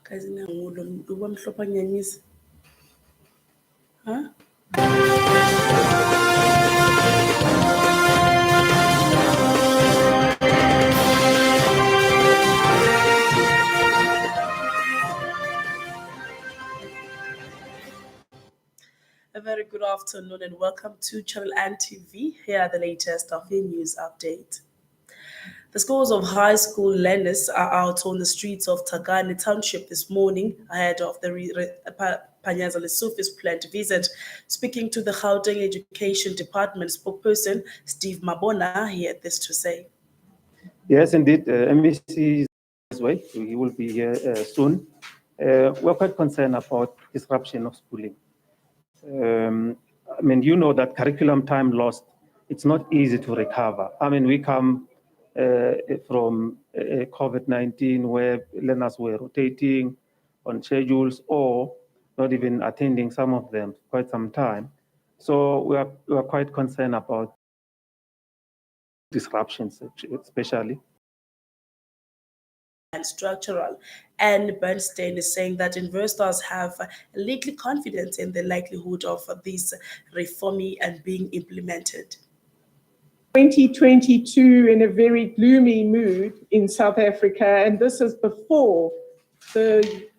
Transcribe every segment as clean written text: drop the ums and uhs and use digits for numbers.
Kazi na ngulo uba mhlophe nyanyisa. Huh? A very good afternoon and welcome to Channel N TV. Here are the latest of your news update. The scores of high school learners are out on the streets of Tagani Township this morning ahead of the Panyaza Lesotho's planned visit. Speaking to the Gauteng Education Department spokesperson Steve Mabona, he had this to say. Yes, indeed, MEC is this way. He will be here soon. We're quite concerned about disruption of schooling. I mean, you know that curriculum time lost, it's not easy to recover. I mean, we come from COVID-19 where learners were rotating on schedules or not even attending some of them quite some time. So we are quite concerned about disruptions, especially. And structural. And Bernstein is saying that investors have little confidence in the likelihood of this reform and being implemented. 2022 in a very gloomy mood in South Africa, and this is before the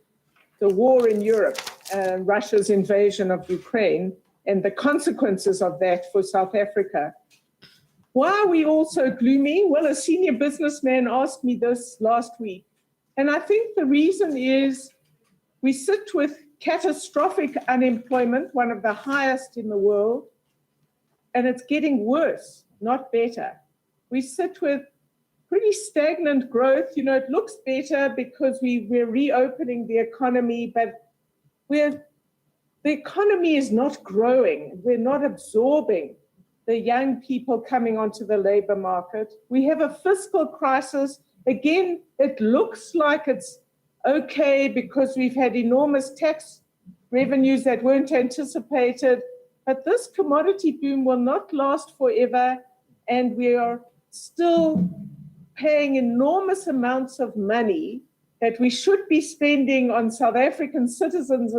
war in Europe, Russia's invasion of Ukraine, and the consequences of that for South Africa. Why are we all so gloomy? Well, a senior businessman asked me this last week, and I think the reason is we sit with catastrophic unemployment, one of the highest in the world, and it's getting worse, not better. We sit with pretty stagnant growth. You know, it looks better because we're reopening the economy, but the economy is not growing. We're not absorbing the young people coming onto the labor market. We have a fiscal crisis. Again, it looks like it's okay because we've had enormous tax revenues that weren't anticipated, but this commodity boom will not last forever, and we are still paying enormous amounts of money that we should be spending on South African citizens.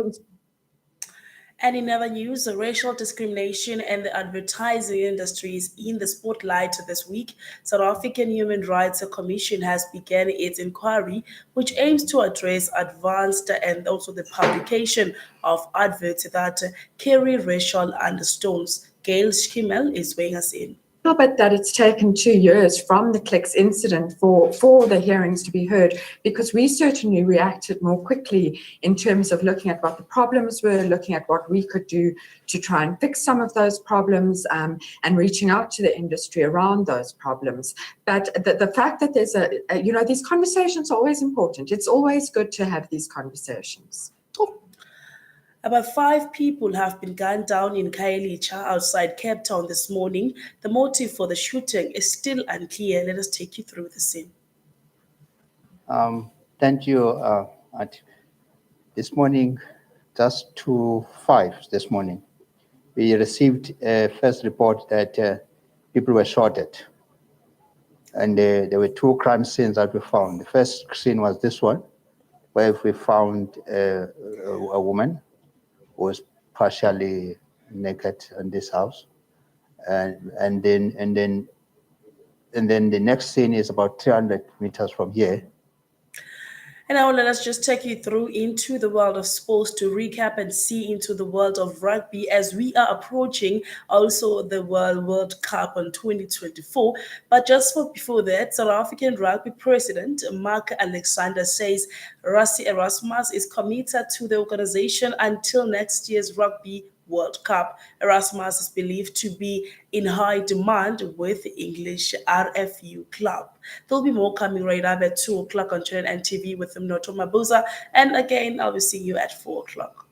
And in other news, racial discrimination and the advertising industry is in the spotlight this week. South African Human Rights Commission has begun its inquiry, which aims to address advanced and also the publication of adverts that carry racial undertones. Gail Schimmel is weighing us in. But that it's taken 2 years from the Clicks incident for the hearings to be heard, because we certainly reacted more quickly in terms of looking at what the problems were, looking at what we could do to try and fix some of those problems, and reaching out to the industry around those problems. But the fact that there's these conversations are always important. It's always good to have these conversations. About 5 people have been gunned down in Khayelitsha outside Cape Town this morning. The motive for the shooting is still unclear. Let us take you through the scene. Thank you. This morning, just to 5 this morning, we received a first report that people were shorted. And there were 2 crime scenes that we found. The first scene was this one, where we found a woman who was partially naked in this house, and then the next scene is about 300 meters from here. And now let us just take you through into the world of sports to recap and see into the world of rugby as we are approaching also the World Cup in 2024. But just before that, South African Rugby President Mark Alexander says Rassie Erasmus is committed to the organization until next year's Rugby World Cup. Erasmus is believed to be in high demand with the English RFU club. There'll be more coming right up at 2 o'clock on Channel N TV with Mnoto Mabuza. And again, I'll be seeing you at 4 o'clock.